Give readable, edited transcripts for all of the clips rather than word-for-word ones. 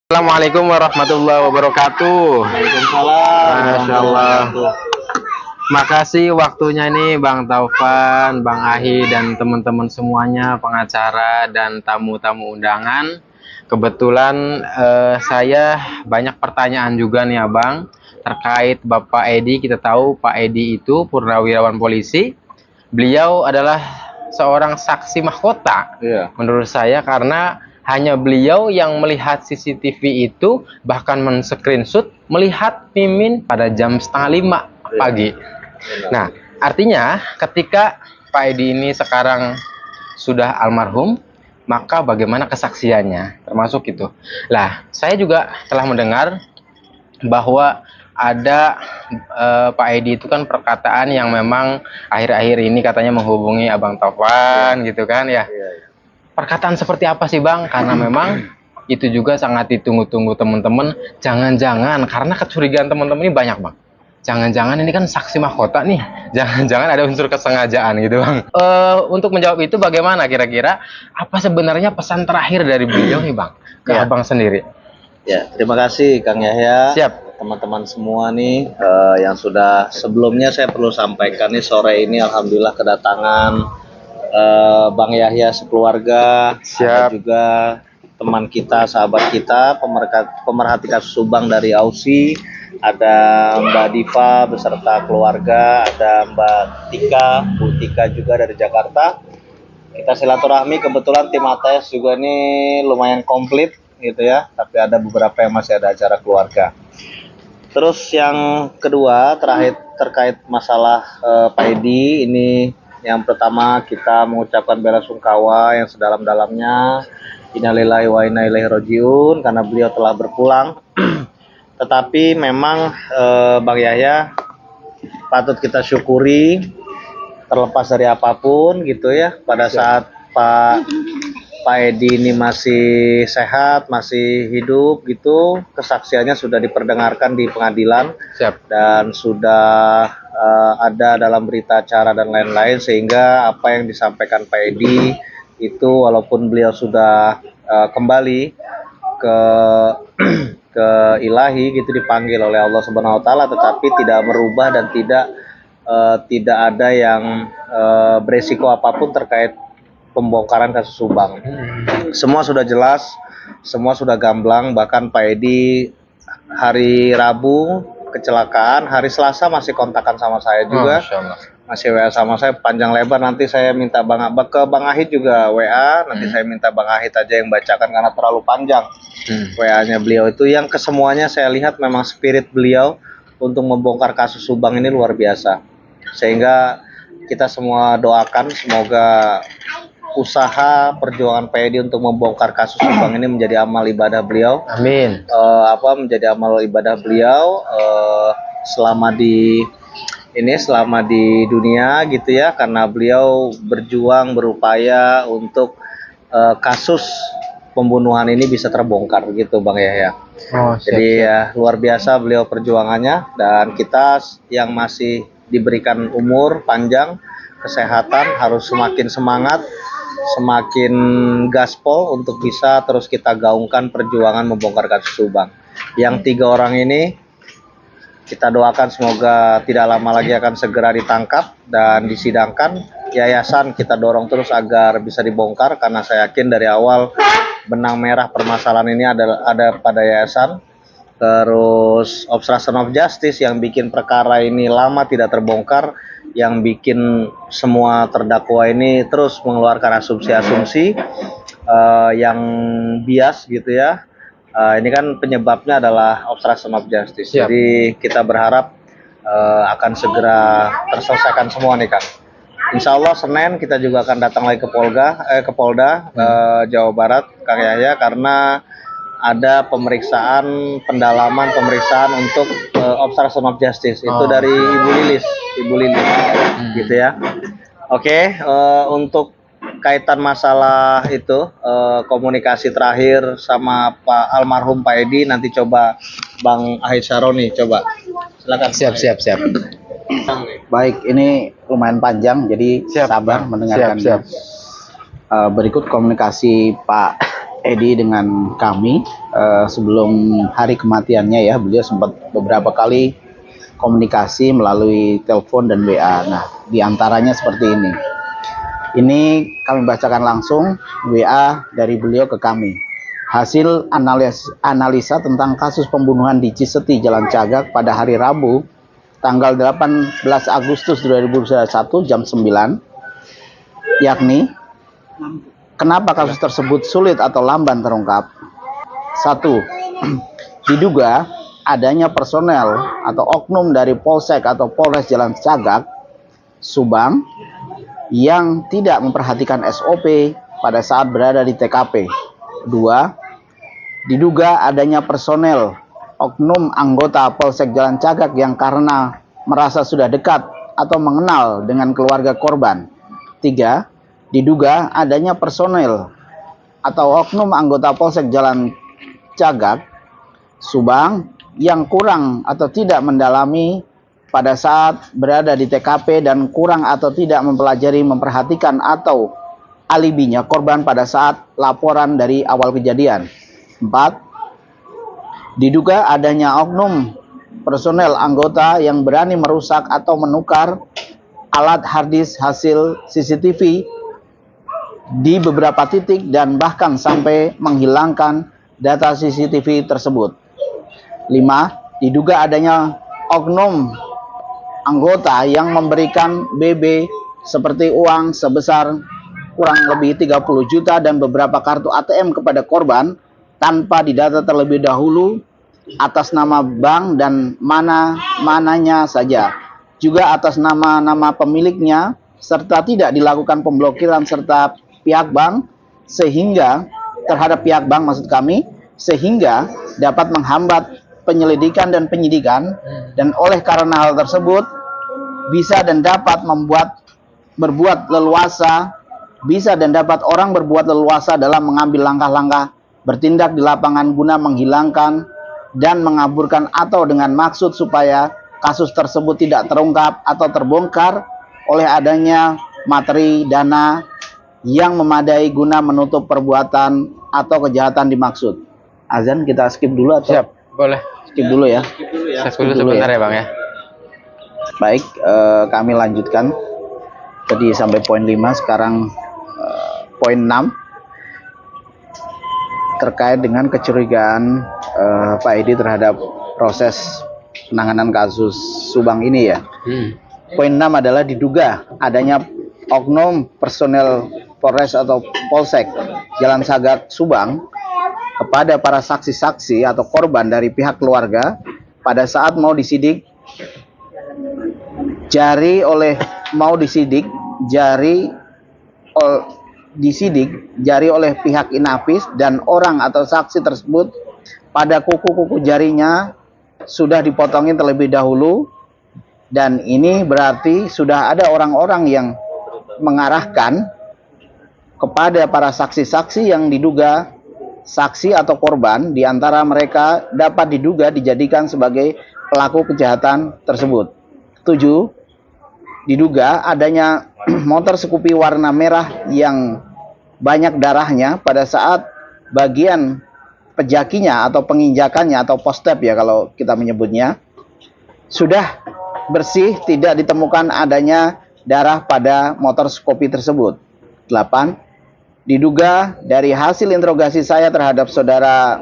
Assalamualaikum warahmatullahi wabarakatuh. Waalaikumsalam. Masya Allah. Makasih waktunya nih Bang Taufan, Bang Ahi, dan teman-teman semuanya, pengacara dan tamu-tamu undangan. Kebetulan saya banyak pertanyaan juga nih Abang terkait Bapak Edi. Kita tahu Pak Edi itu purnawirawan polisi. Beliau adalah seorang saksi mahkota, menurut saya, karena hanya beliau yang melihat CCTV itu, bahkan men-screenshot melihat Mimin pada jam 4:30 pagi. Nah, artinya ketika Pak Edi ini sekarang sudah almarhum, maka bagaimana kesaksiannya, termasuk itu. Lah, saya juga telah mendengar bahwa ada Pak Edi itu kan perkataan yang memang akhir-akhir ini katanya menghubungi Abang Taufan gitu kan ya. Perkataan seperti apa sih Bang? Karena memang itu juga sangat ditunggu-tunggu teman-teman. Jangan-jangan karena kecurigaan teman-teman ini banyak Bang. Jangan-jangan ini kan saksi mahkota nih. Jangan-jangan ada unsur kesengajaan gitu Bang. Untuk menjawab itu bagaimana kira-kira? Apa sebenarnya pesan terakhir dari beliau nih Bang? Ke Abang sendiri. Ya, terima kasih Kang Yahya. Siap. Teman-teman semua nih yang sudah sebelumnya saya perlu sampaikan nih, sore ini alhamdulillah kedatangan Bang Yahya sekeluarga. Siap. Ada juga teman kita, sahabat kita, pemerhati kasus Subang dari Aussie. Ada Mbak Diva beserta keluarga, ada Mbak Tika, Bu Tika juga dari Jakarta. Kita silaturahmi, kebetulan tim ATS juga nih lumayan komplit gitu ya, tapi ada beberapa yang masih ada acara keluarga. Terus yang kedua terkait masalah Pak Edi ini, yang pertama kita mengucapkan belasungkawa yang sedalam-dalamnya, innalillahi wa inna ilaihi rajiun, karena beliau telah berpulang. Tetapi memang Bang Yahya patut kita syukuri, terlepas dari apapun gitu ya, pada saat Pak Edi ini masih sehat, masih hidup gitu, kesaksiannya sudah diperdengarkan di pengadilan. Siap. Dan sudah ada dalam berita acara dan lain-lain, sehingga apa yang disampaikan Pak Edi itu walaupun beliau sudah kembali ke ke ilahi gitu, dipanggil oleh Allah Subhanahu wa taala, tetapi tidak merubah dan tidak ada yang beresiko apapun terkait pembongkaran kasus Subang. Semua sudah jelas, semua sudah gamblang. Bahkan Pak Edi hari Rabu kecelakaan, hari Selasa masih kontakan sama saya juga. Masih WA sama saya panjang lebar. Nanti saya minta Bang Ahid juga WA. Nanti saya minta Bang Ahid aja yang bacakan karena terlalu panjang WA-nya beliau itu. Yang kesemuanya saya lihat memang spirit beliau untuk membongkar kasus Subang ini luar biasa. Sehingga kita semua doakan semoga usaha perjuangan Pak Edi untuk membongkar kasus Subang ini menjadi amal ibadah beliau. Amin. Menjadi amal ibadah beliau selama di dunia gitu ya, karena beliau berjuang, berupaya untuk kasus pembunuhan ini bisa terbongkar gitu Bang Yahya. Jadi ya luar biasa beliau perjuangannya, dan kita yang masih diberikan umur panjang, kesehatan, harus semakin semangat, semakin gaspol untuk bisa terus kita gaungkan perjuangan membongkar kasus Subang. Yang 3 orang ini kita doakan semoga tidak lama lagi akan segera ditangkap dan disidangkan. Yayasan kita dorong terus agar bisa dibongkar, karena saya yakin dari awal benang merah permasalahan ini ada pada yayasan. Terus obstruction of justice yang bikin perkara ini lama tidak terbongkar, yang bikin semua terdakwa ini terus mengeluarkan asumsi-asumsi yang bias gitu ya. Ini kan penyebabnya adalah obstruction of justice. Siap. Jadi kita berharap akan segera terselesaikan semua nih Kang. Insya Allah Senin kita juga akan datang lagi ke Polda Jawa Barat Kang Yahya, karena ada pendalaman pemeriksaan untuk obstruction of justice itu dari Ibu Lilis gitu ya. Oke, untuk kaitan masalah itu komunikasi terakhir sama Pak almarhum Pak Edi, nanti coba Bang Ahid Syaroni, coba silakan. Siap. Baik, ini lumayan panjang, jadi sabar mendengarkan. Siap. Berikut komunikasi Pak Edi dengan kami sebelum hari kematiannya ya, beliau sempat beberapa kali komunikasi melalui telepon dan WA. Nah, diantaranya seperti ini. Ini kami bacakan langsung WA dari beliau ke kami. Hasil analisa tentang kasus pembunuhan di Ciseti, Jalan Cagak pada hari Rabu, tanggal 18 Agustus 2021 jam 9, yakni kenapa kasus tersebut sulit atau lamban terungkap? 1. Diduga adanya personel atau oknum dari Polsek atau Polres Jalan Cagak, Subang yang tidak memperhatikan SOP pada saat berada di TKP. 2. Diduga adanya personel oknum anggota Polsek Jalan Cagak yang karena merasa sudah dekat atau mengenal dengan keluarga korban. 3. Diduga adanya personel atau oknum anggota Polsek Jalan Cagak, Subang yang kurang atau tidak mendalami pada saat berada di TKP dan kurang atau tidak mempelajari, memperhatikan atau alibinya korban pada saat laporan dari awal kejadian. 4. Diduga adanya oknum personel anggota yang berani merusak atau menukar alat harddisk hasil CCTV di beberapa titik dan bahkan sampai menghilangkan data CCTV tersebut. 5. Diduga adanya oknum anggota yang memberikan BB seperti uang sebesar kurang lebih 30 juta dan beberapa kartu ATM kepada korban tanpa didata terlebih dahulu atas nama bank dan mananya saja, juga atas nama pemiliknya, serta tidak dilakukan pemblokiran serta pihak bank sehingga terhadap pihak bank maksud kami, sehingga dapat menghambat penyelidikan dan penyidikan, dan oleh karena hal tersebut bisa dan dapat berbuat leluasa, bisa dan dapat orang berbuat leluasa dalam mengambil langkah-langkah bertindak di lapangan guna menghilangkan dan mengaburkan atau dengan maksud supaya kasus tersebut tidak terungkap atau terbongkar oleh adanya materi dana yang memadai guna menutup perbuatan atau kejahatan dimaksud. Azan kita skip dulu atau? Siap, boleh. Skip dulu ya. Skip dulu sebentar ya Bang ya. Baik, kami lanjutkan. Tadi sampai poin 5, sekarang poin 6. Terkait dengan kecurigaan Pak Edi terhadap proses penanganan kasus Subang ini ya. Poin 6 adalah diduga adanya oknum personel Polres atau Polsek Jalan Cagak Subang kepada para saksi-saksi atau korban dari pihak keluarga pada saat mau disidik jari oleh pihak inafis dan orang atau saksi tersebut pada kuku-kuku jarinya sudah dipotongin terlebih dahulu, dan ini berarti sudah ada orang-orang yang mengarahkan kepada para saksi-saksi yang diduga saksi atau korban, di antara mereka dapat diduga dijadikan sebagai pelaku kejahatan tersebut. 7. Diduga adanya motor Scoopy warna merah yang banyak darahnya pada saat bagian pejakinya atau penginjakannya atau postep ya kalau kita menyebutnya sudah bersih, tidak ditemukan adanya darah pada motor Scoopy tersebut. 8. Diduga dari hasil interogasi saya terhadap saudara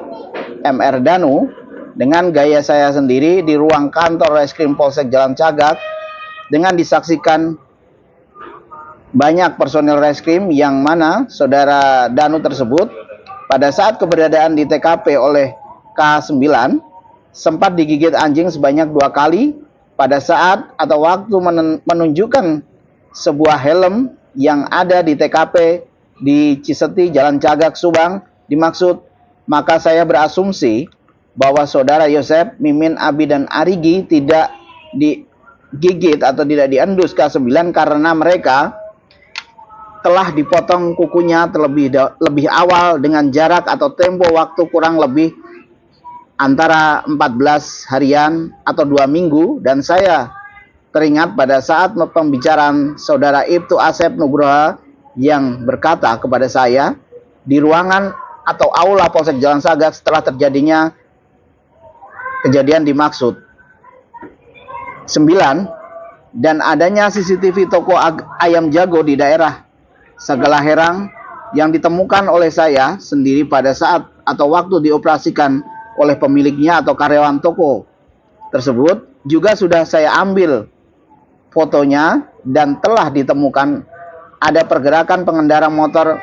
MR Danu dengan gaya saya sendiri di ruang kantor Reskrim Polsek Jalan Cagak dengan disaksikan banyak personil reskrim yang mana saudara Danu tersebut pada saat keberadaan di TKP oleh K9 sempat digigit anjing sebanyak 2 kali pada saat atau waktu menunjukkan sebuah helm yang ada di TKP di Ciseti, Jalan Cagak, Subang dimaksud. Maka saya berasumsi bahwa saudara Yosep, Mimin, Abi, dan Arigi tidak digigit atau tidak diendus K9 karena mereka telah dipotong kukunya lebih awal dengan jarak atau tempo waktu kurang lebih antara 14 harian atau 2 minggu, dan saya teringat pada saat pembicaraan saudara Ibtu Asep Nugroho yang berkata kepada saya di ruangan atau aula Polsek Jalan Sagak setelah terjadinya kejadian dimaksud. 9. Dan adanya CCTV toko ayam jago di daerah Segalaherang yang ditemukan oleh saya sendiri pada saat atau waktu dioperasikan oleh pemiliknya atau karyawan toko tersebut juga sudah saya ambil fotonya dan telah ditemukan ada pergerakan pengendara motor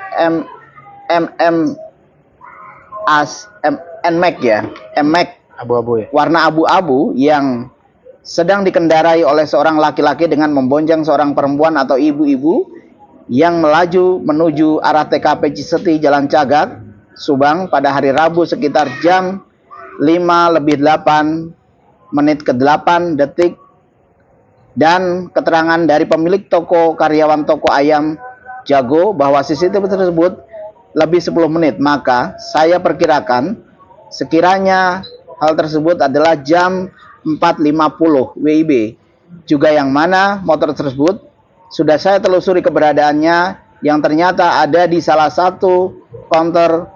NMAX ya, NMAX Abu-abu ya. warna abu-abu yang sedang dikendarai oleh seorang laki-laki dengan membonceng seorang perempuan atau ibu-ibu yang melaju menuju arah TKP Ciseti Jalan Cagak, Subang pada hari Rabu sekitar jam 5:08 dan keterangan dari pemilik toko karyawan toko ayam jago bahwa CCTV tersebut lebih 10 menit, maka saya perkirakan sekiranya hal tersebut adalah jam 4.50 WIB, juga yang mana motor tersebut sudah saya telusuri keberadaannya yang ternyata ada di salah satu counter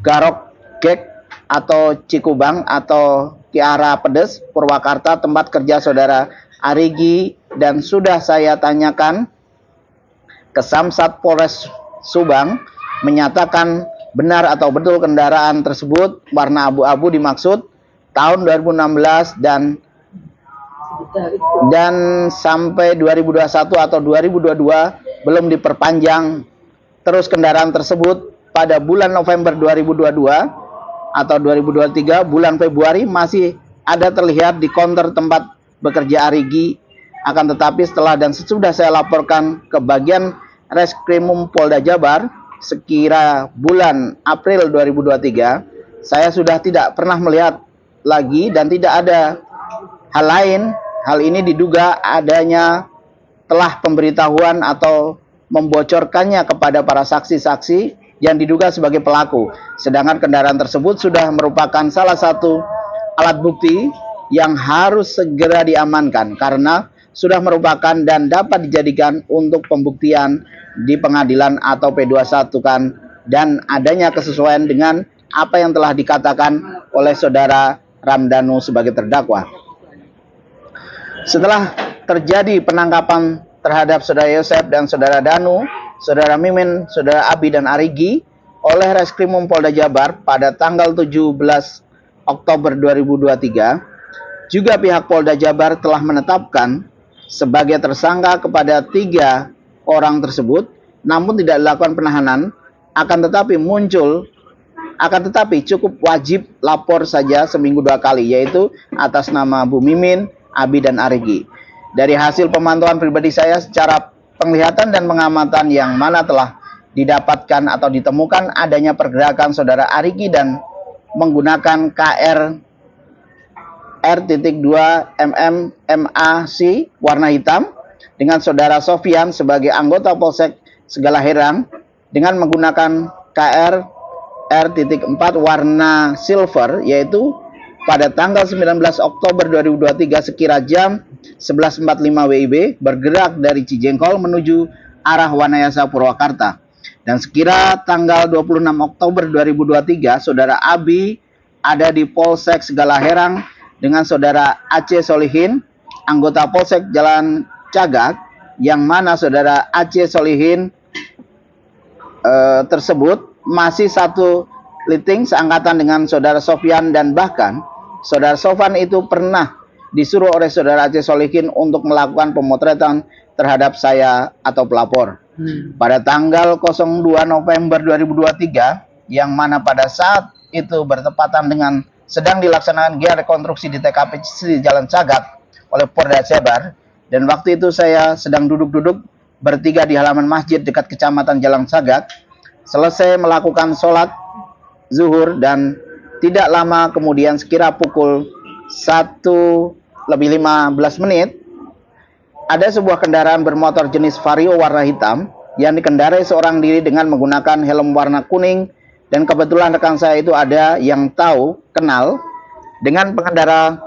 Garok Gek atau Cikubang atau Kiara Pedes Purwakarta, tempat kerja saudara Arigi, dan sudah saya tanyakan ke Samsat Polres Subang menyatakan benar atau betul kendaraan tersebut warna abu-abu dimaksud tahun 2016 dan sampai 2021 atau 2022 belum diperpanjang. Terus kendaraan tersebut pada bulan November 2022 atau 2023 bulan Februari masih ada terlihat di counter tempat bekerja Arigi, akan tetapi setelah dan sesudah saya laporkan ke bagian Reskrimum Polda Jabar sekira bulan April 2023, saya sudah tidak pernah melihat lagi dan tidak ada hal lain. Hal ini diduga adanya telah pemberitahuan atau membocorkannya kepada para saksi-saksi yang diduga sebagai pelaku, sedangkan kendaraan tersebut sudah merupakan salah satu alat bukti yang harus segera diamankan karena sudah merupakan dan dapat dijadikan untuk pembuktian di pengadilan atau P21 kan, dan adanya kesesuaian dengan apa yang telah dikatakan oleh saudara Ramdhanu sebagai terdakwa. Setelah terjadi penangkapan terhadap saudara Yosef dan saudara Danu, saudara Mimin, saudara Abi dan Arigi oleh Reskrimum Polda Jabar pada tanggal 17 Oktober 2023, juga pihak Polda Jabar telah menetapkan sebagai tersangka kepada 3 orang tersebut, namun tidak dilakukan penahanan, akan tetapi cukup wajib lapor saja seminggu 2 kali, yaitu atas nama Bu Mimin, Abi dan Arigi. Dari hasil pemantauan pribadi saya secara penglihatan dan pengamatan yang mana telah didapatkan atau ditemukan adanya pergerakan saudara Arigi dan menggunakan KR R.2 mm MAC warna hitam dengan saudara Sofian sebagai anggota Polsek Segalaherang dengan menggunakan KR R.4 warna silver, yaitu pada tanggal 19 Oktober 2023 sekira jam 11.45 WIB bergerak dari Cijengkol menuju arah Wanayasa Purwakarta, dan sekira tanggal 26 Oktober 2023 saudara Abi ada di Polsek Segalaherang dengan saudara Aceh Solihin, anggota Polsek Jalan Cagak, yang mana saudara Aceh Solihin tersebut masih satu liting seangkatan dengan saudara Sofian, dan bahkan saudara Sofan itu pernah disuruh oleh saudara Aceh Solihin untuk melakukan pemotretan terhadap saya atau pelapor. Pada tanggal 02 November 2023, yang mana pada saat itu bertepatan dengan sedang dilaksanakan giat rekonstruksi di TKP Ciseti Jalan Cagak oleh Polda Jabar, dan waktu itu saya sedang duduk-duduk bertiga di halaman masjid dekat Kecamatan Jalan Cagak, selesai melakukan sholat zuhur, dan tidak lama kemudian sekira pukul 1:15 ada sebuah kendaraan bermotor jenis Vario warna hitam yang dikendarai seorang diri dengan menggunakan helm warna kuning, dan kebetulan rekan saya itu ada yang tahu kenal dengan pengendara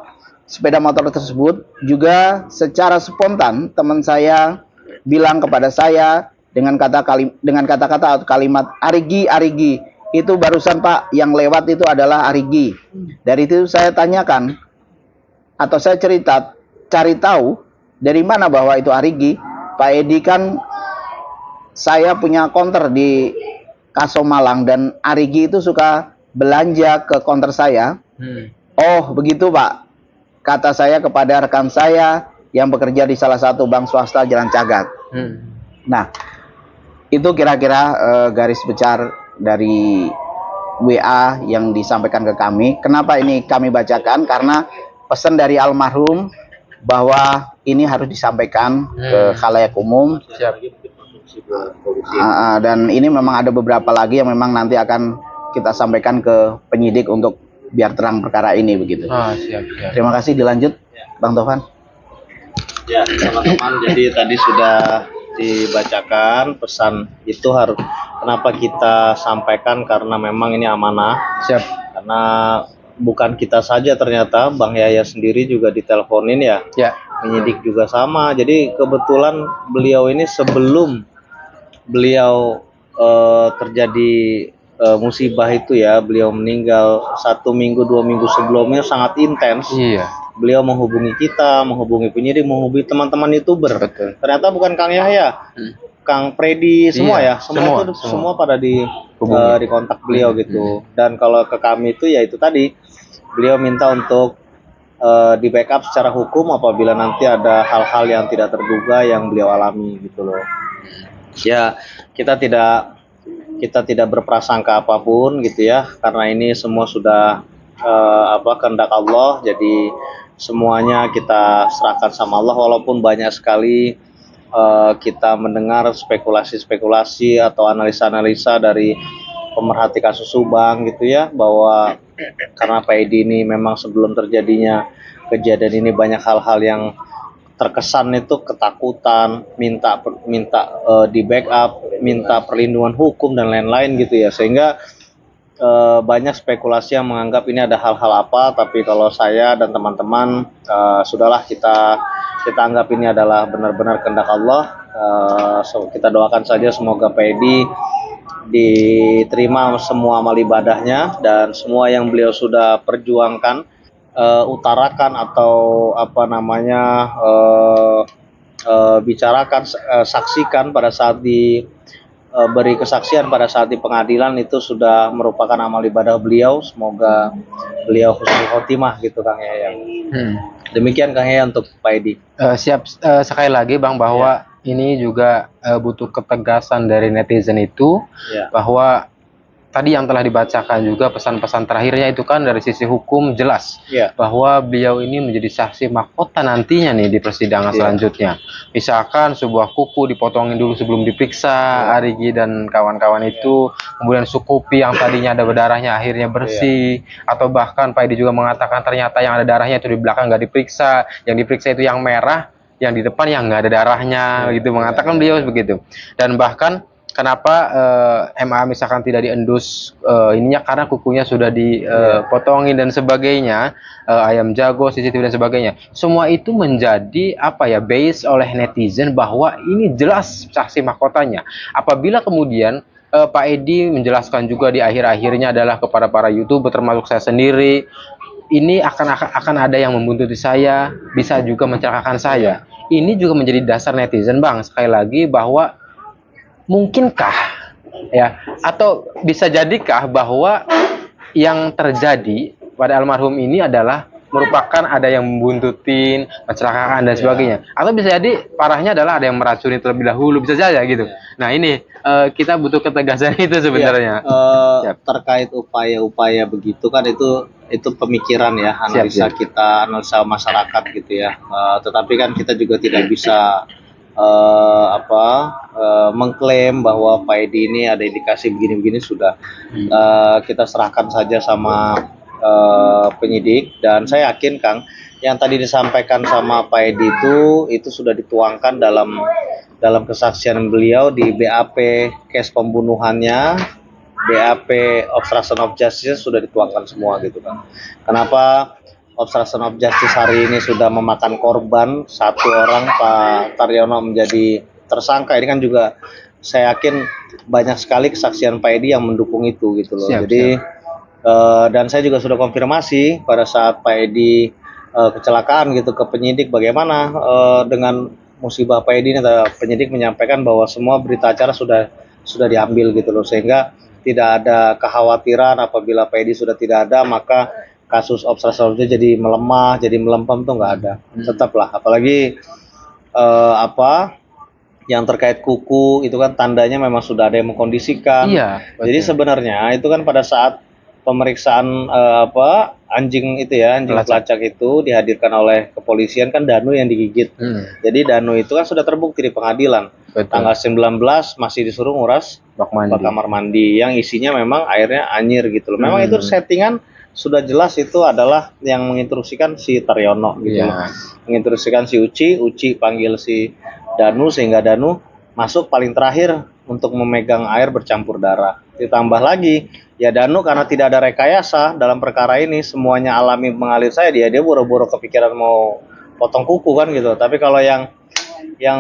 sepeda motor tersebut. Juga secara spontan teman saya bilang kepada saya dengan kata-kata atau kalimat Arigi, Arigi, itu barusan Pak yang lewat itu adalah Arigi. Dari itu saya tanyakan atau saya cari tahu dari mana bahwa itu Arigi. Pak Edi kan saya punya counter di Kaso Malang dan Arigi itu suka belanja ke counter saya. Oh begitu Pak, kata saya kepada rekan saya yang bekerja di salah satu bank swasta Jalan Cagat. Nah itu kira-kira garis besar dari WA yang disampaikan ke kami. Kenapa ini kami bacakan? Karena pesan dari almarhum bahwa ini harus disampaikan ke khalayak umum. Dan ini memang ada beberapa lagi yang memang nanti akan kita sampaikan ke penyidik untuk biar terang perkara ini begitu. Siap. Terima kasih, dilanjut Bang Tovan. Ya teman-teman, jadi tadi sudah dibacakan pesan itu harus kenapa kita sampaikan, karena memang ini amanah. Siap. Karena bukan kita saja, ternyata Bang Yahya sendiri juga diteleponin ya. Penyidik juga sama. Jadi kebetulan beliau ini sebelum beliau terjadi musibah itu ya, beliau meninggal 1 minggu 2 minggu sebelumnya sangat intens. Beliau menghubungi kita, menghubungi penyidik, menghubungi teman-teman YouTuber. Betul. Ternyata bukan Kang Yahya, Kang Freddy, semua ya, semua pada di kontak beliau gitu. Dan kalau ke kami itu ya itu tadi, beliau minta untuk di backup secara hukum apabila nanti ada hal-hal yang tidak terduga yang beliau alami gitu loh. Ya kita tidak berprasangka apapun gitu ya, karena ini semua sudah kehendak Allah. Jadi semuanya kita serahkan sama Allah, walaupun banyak sekali kita mendengar spekulasi-spekulasi atau analisa-analisa dari pemerhati kasus Subang gitu ya, bahwa karena Pak Edi ini memang sebelum terjadinya kejadian ini banyak hal-hal yang terkesan itu ketakutan, minta di backup, minta perlindungan hukum dan lain-lain gitu ya, sehingga banyak spekulasi yang menganggap ini ada hal-hal apa. Tapi kalau saya dan teman-teman sudahlah, kita anggap ini adalah benar-benar kehendak Allah. Kita doakan saja semoga Pak Edi diterima semua amal ibadahnya dan semua yang beliau sudah perjuangkan, utarakan atau bicarakan, saksikan pada saat beri kesaksian pada saat di pengadilan, itu sudah merupakan amal ibadah beliau. Semoga beliau husnul khotimah gitu Kang Yahya. Demikian Kang Yahya untuk Pak Edi. Siap. Sekali lagi Bang, bahwa ini juga butuh ketegasan dari netizen itu, bahwa tadi yang telah dibacakan juga pesan-pesan terakhirnya itu kan dari sisi hukum jelas bahwa beliau ini menjadi saksi mahkota nantinya nih di persidangan selanjutnya. Misalkan sebuah kuku dipotongin dulu sebelum diperiksa, Arigi dan kawan-kawan itu, kemudian sukupi yang tadinya ada berdarahnya akhirnya bersih, atau bahkan Pak Edi juga mengatakan ternyata yang ada darahnya itu di belakang nggak diperiksa, yang diperiksa itu yang merah, yang di depan yang nggak ada darahnya, gitu mengatakan beliau begitu. Dan bahkan kenapa MA misalkan tidak diendus ininya karena kukunya sudah dipotongin dan sebagainya, ayam jago, CCTV dan sebagainya. Semua itu menjadi base oleh netizen bahwa ini jelas saksi mahkotanya. Apabila kemudian Pak Edi menjelaskan juga di akhir-akhirnya adalah kepada para YouTuber termasuk saya sendiri, ini akan ada yang membuntuti saya, bisa juga mencelakakan saya. Ini juga menjadi dasar netizen Bang, sekali lagi, bahwa mungkinkah ya, atau bisa jadikah bahwa yang terjadi pada almarhum ini adalah merupakan ada yang membuntutin, mencelakakan dan sebagainya, atau bisa jadi parahnya adalah ada yang meracuni terlebih dahulu, bisa saja gitu. Nah ini kita butuh ketegasan itu sebenarnya. Terkait upaya-upaya begitu kan, itu pemikiran ya, analisa kita, analisa masyarakat gitu ya. Tetapi kan kita juga tidak bisa mengklaim bahwa Pak Edi ini ada indikasi begini-begini. Sudah kita serahkan saja sama penyidik. Dan saya yakin Kang, yang tadi disampaikan sama Pak Edi itu sudah dituangkan dalam kesaksian beliau di BAP case pembunuhannya, BAP obstruction of justice sudah dituangkan semua gitu kan. Kenapa obstruction of justice hari ini sudah memakan korban 1 orang, Pak Taryono menjadi tersangka. Ini kan juga saya yakin banyak sekali kesaksian Pak Edi yang mendukung itu gitu loh. Siap, Jadi dan saya juga sudah konfirmasi pada saat Pak Edi kecelakaan gitu ke penyidik bagaimana dengan musibah Pak Edi ini. Penyidik menyampaikan bahwa semua berita acara sudah diambil gitu loh, sehingga tidak ada kekhawatiran apabila Pak Edi sudah tidak ada maka kasus obstruksi lalu lintas jadi melemah, jadi melempem tuh nggak ada. Tetaplah, apalagi apa yang terkait kuku itu kan tandanya memang sudah ada yang mengkondisikan. Iya, Jadi betul. sebenarnya itu kan pada saat pemeriksaan anjing itu ya, anjing pelacak itu dihadirkan oleh kepolisian kan Danu yang digigit. Jadi Danu itu kan sudah terbukti di pengadilan. Betul. Tanggal 19 masih disuruh nguras Bak mandi. kamar mandi yang isinya memang airnya anyir gitu loh. Memang itu settingan sudah jelas itu adalah yang menginstruksikan si Taryono gitu Iya. loh. Menginstruksikan si Uci panggil si Danu sehingga Danu masuk paling terakhir untuk memegang air bercampur darah. Ditambah lagi ya Danu karena tidak ada rekayasa dalam perkara ini, semuanya alami mengalir saya, dia boro-boro kepikiran mau potong kuku kan gitu. Tapi kalau yang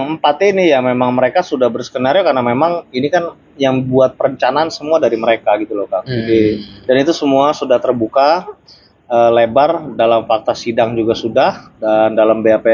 empat ini ya memang mereka sudah berskenario karena memang ini kan yang buat perencanaan semua dari mereka gitu loh Kang. Jadi, dan itu semua sudah terbuka lebar dalam fakta sidang juga sudah, dan dalam BAP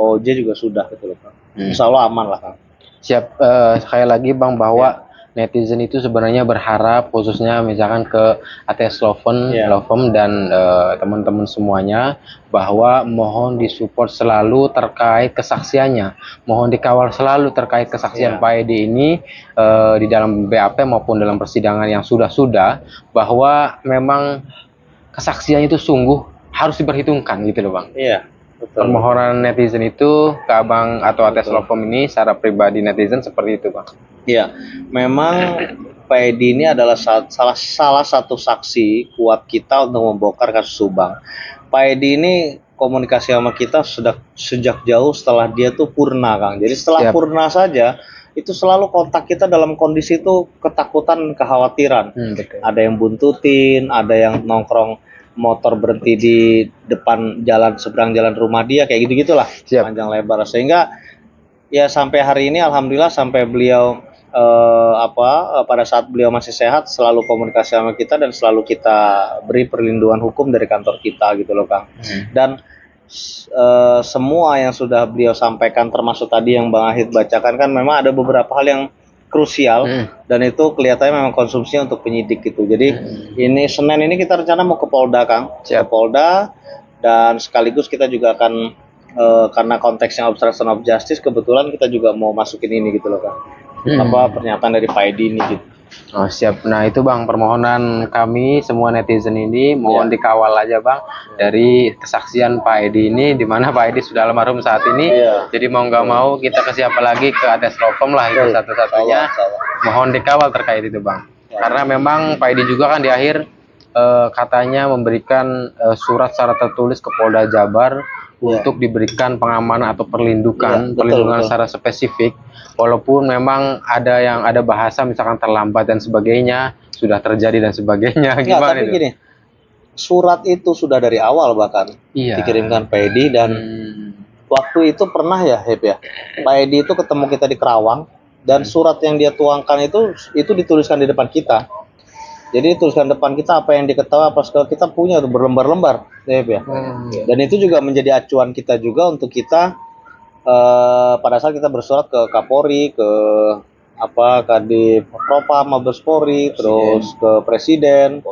OJ juga sudah gitu loh Kang. Insya Allah aman lah Kang. Siap. Sekali lagi Bang bahwa netizen itu sebenarnya berharap khususnya misalkan ke ATS Lovem dan teman-teman semuanya bahwa mohon disupport selalu terkait kesaksiannya, mohon dikawal selalu terkait kesaksian Pak Edi ini di dalam BAP maupun dalam persidangan yang sudah bahwa memang kesaksiannya itu sungguh harus diperhitungkan gitu loh Bang. Iya. Betul. Permohonan netizen itu ke Abang atau ATS Lovem ini secara pribadi netizen seperti itu Bang. Iya, memang Pak Edi ini adalah salah satu saksi kuat kita untuk membongkar kasus Subang. Pak Edi ini komunikasi sama kita sejak jauh setelah dia tuh purna Kang. Jadi setelah purna saja itu selalu kontak kita dalam kondisi itu ketakutan, kekhawatiran. Ada yang buntutin, ada yang nongkrong motor berhenti di depan jalan seberang jalan rumah dia kayak gitu-gitulah panjang lebar, sehingga ya sampai hari ini alhamdulillah sampai beliau pada saat beliau masih sehat selalu komunikasi sama kita dan selalu kita beri perlindungan hukum dari kantor kita gitu loh Kang. Dan semua yang sudah beliau sampaikan termasuk tadi yang Bang Ahid bacakan kan memang ada beberapa hal yang krusial dan itu kelihatannya memang konsumsi untuk penyidik gitu. Jadi ini Senin ini kita rencana mau ke Polda Kang, ke Polda, dan sekaligus kita juga akan karena konteksnya obstruction of justice kebetulan kita juga mau masukin ini gitu loh Kang. Pernyataan dari Pak Edi ini gitu. Oh siap. Nah itu Bang permohonan kami semua netizen ini mohon dikawal aja Bang dari kesaksian Pak Edi ini, di mana Pak Edi sudah almarhum saat ini. Jadi mau nggak mau kita ke siapa lagi ke ATS Lovem lah itu satu-satunya. Mohon dikawal terkait itu Bang. Karena memang Pak Edi juga kan di akhir katanya memberikan surat secara tertulis ke Polda Jabar untuk diberikan pengamanan atau perlindungan secara spesifik, walaupun memang ada bahasa misalkan terlambat dan sebagainya sudah terjadi dan sebagainya. Gimana tapi itu? Gini, surat itu sudah dari awal bahkan dikirimkan Pak Edi dan waktu itu pernah ya Hep ya, Pak Edi itu ketemu kita di Kerawang dan surat yang dia tuangkan itu dituliskan di depan kita. Jadi tuliskan depan kita apa yang diketahui, apa segala kita punya tuh berlembar-lembar, ya. Dan itu juga menjadi acuan kita juga untuk kita pada saat kita bersurat ke Kapolri, ke Kadif Propam, Mabes Polri, terus ke Presiden,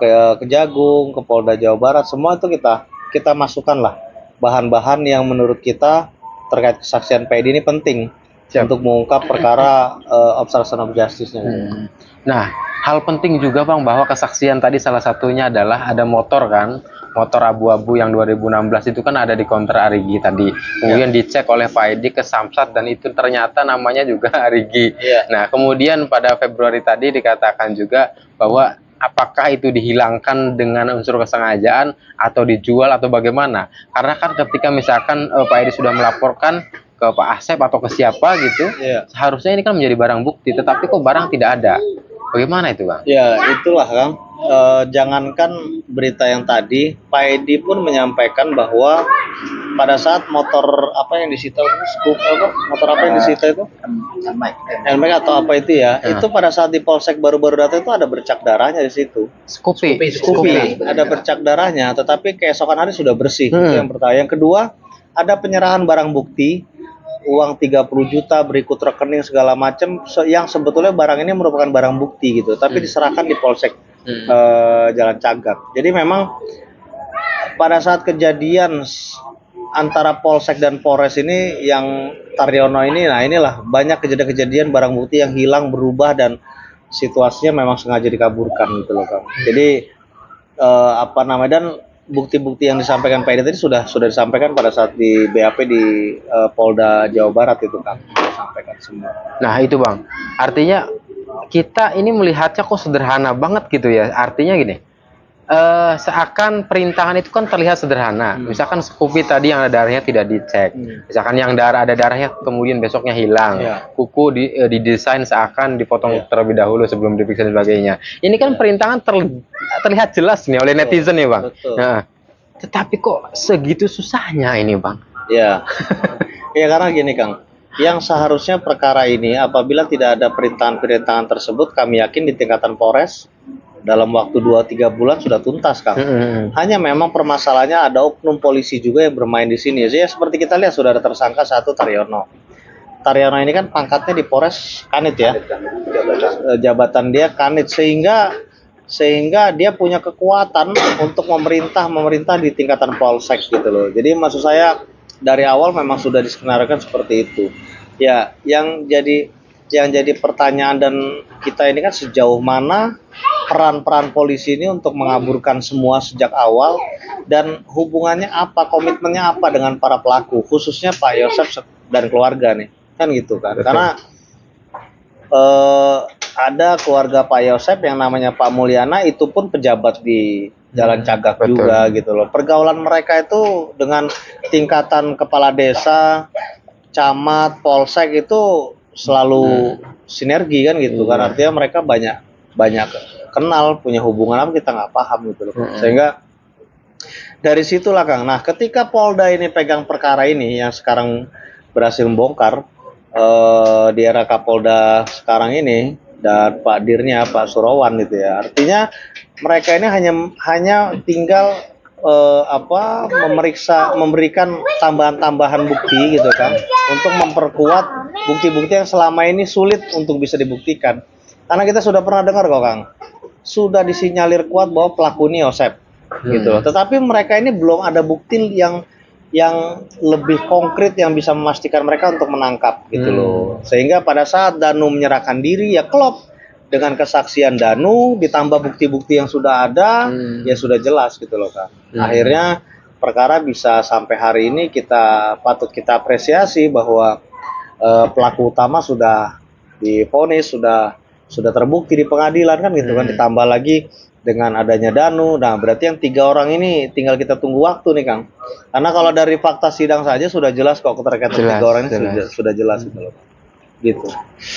ke Kejagung, ke Polda Jawa Barat, semua itu kita masukkan lah bahan-bahan yang menurut kita terkait kesaksian Pak Edi ini penting untuk mengungkap perkara obstruction of justice-nya. Nah, hal penting juga Bang bahwa kesaksian tadi salah satunya adalah ada motor kan, motor abu-abu yang 2016 itu kan ada di counter Arigi tadi. Kemudian dicek oleh Pak Edi ke Samsat dan itu ternyata namanya juga Arigi. Nah, kemudian pada Februari tadi dikatakan juga bahwa apakah itu dihilangkan dengan unsur kesengajaan atau dijual atau bagaimana? Karena kan ketika misalkan Pak Edi sudah melaporkan ke Pak Asep atau ke siapa gitu, seharusnya ini kan menjadi barang bukti, tetapi kok barang tidak ada. Bagaimana itu Bang? Ya itulah Kang, jangankan berita yang tadi, Pak Edi pun menyampaikan bahwa pada saat motor apa yang disita itu, motor apa yang disita itu? Helmet atau apa itu ya? Itu pada saat di polsek baru-baru datang itu ada bercak darahnya di situ. Scoopy. Ada bercak darahnya, tetapi keesokan hari sudah bersih. Itu yang pertama. Yang kedua, ada penyerahan barang bukti, uang 30 juta, berikut rekening segala macam, yang sebetulnya barang ini merupakan barang bukti gitu, tapi diserahkan di polsek Jalan Cagak. Jadi memang pada saat kejadian antara polsek dan polres ini yang Taryono ini, nah inilah banyak kejadian-kejadian barang bukti yang hilang, berubah, dan situasinya memang sengaja dikaburkan gitu loh Kang. Jadi dan bukti-bukti yang disampaikan Pak Edi tadi sudah disampaikan pada saat di BAP di Polda Jawa Barat itu Kang, disampaikan semua. Nah itu Bang, artinya kita ini melihatnya kok sederhana banget gitu ya. Artinya gini, seakan perintahan itu kan terlihat sederhana. Misalkan Scoopy tadi yang ada darahnya tidak dicek, misalkan yang ada darahnya kemudian besoknya hilang, kuku didesain seakan dipotong terlebih dahulu sebelum diperiksa dan sebagainya. Ini kan perintahan terlihat jelas nih oleh netizen ya Bang. Nah, tetapi kok segitu susahnya ini Bang? Ya, ya karena gini Kang, yang seharusnya perkara ini apabila tidak ada perintahan tersebut, kami yakin di tingkatan Polres dalam waktu 2-3 bulan sudah tuntas Kang. Hanya memang permasalahannya ada oknum polisi juga yang bermain di sini. Ya seperti kita lihat sudah ada tersangka satu, Taryono. Taryono ini kan pangkatnya di Polres Kanit ya. Jabatan dia Kanit, sehingga dia punya kekuatan untuk memerintah di tingkatan polsek gitu loh. Jadi maksud saya dari awal memang sudah diskenariokan seperti itu. Ya, yang jadi pertanyaan dan kita ini kan sejauh mana peran polisi ini untuk mengaburkan semua sejak awal, dan hubungannya apa, komitmennya apa dengan para pelaku, khususnya Pak Yosef dan keluarga nih, kan gitu kan. Karena ada keluarga Pak Yosef yang namanya Pak Mulyana, itu pun pejabat di Jalan Cagak juga gitu loh. Pergaulan mereka itu dengan tingkatan kepala desa, camat, polsek itu selalu sinergi kan gitu kan. Artinya mereka banyak kenal, punya hubungan apa kita nggak paham gitu loh. Sehingga dari situlah Kang. Nah, ketika Polda ini pegang perkara ini yang sekarang berhasil membongkar di era Kapolda sekarang ini dan Pak Dirnya Pak Surawan gitu ya. Artinya mereka ini hanya tinggal memberikan tambahan bukti gitu kan, untuk memperkuat bukti-bukti yang selama ini sulit untuk bisa dibuktikan. Karena kita sudah pernah dengar kok Kang, sudah disinyalir kuat bahwa pelaku ini Yosep gitu loh. Tetapi mereka ini belum ada bukti yang lebih konkret yang bisa memastikan mereka untuk menangkap gitu loh. Sehingga pada saat Danu menyerahkan diri ya klop dengan kesaksian Danu ditambah bukti-bukti yang sudah ada, ya sudah jelas gitu loh Kang. Akhirnya perkara bisa sampai hari ini patut kita apresiasi bahwa pelaku utama sudah divonis, sudah terbukti di pengadilan kan gitu kan. Ditambah lagi dengan adanya Danu, nah berarti yang 3 orang ini tinggal kita tunggu waktu nih Kang. Karena kalau dari fakta sidang saja sudah jelas kok keterkaitan 3 orang ini sudah jelas gitu loh. Gitu.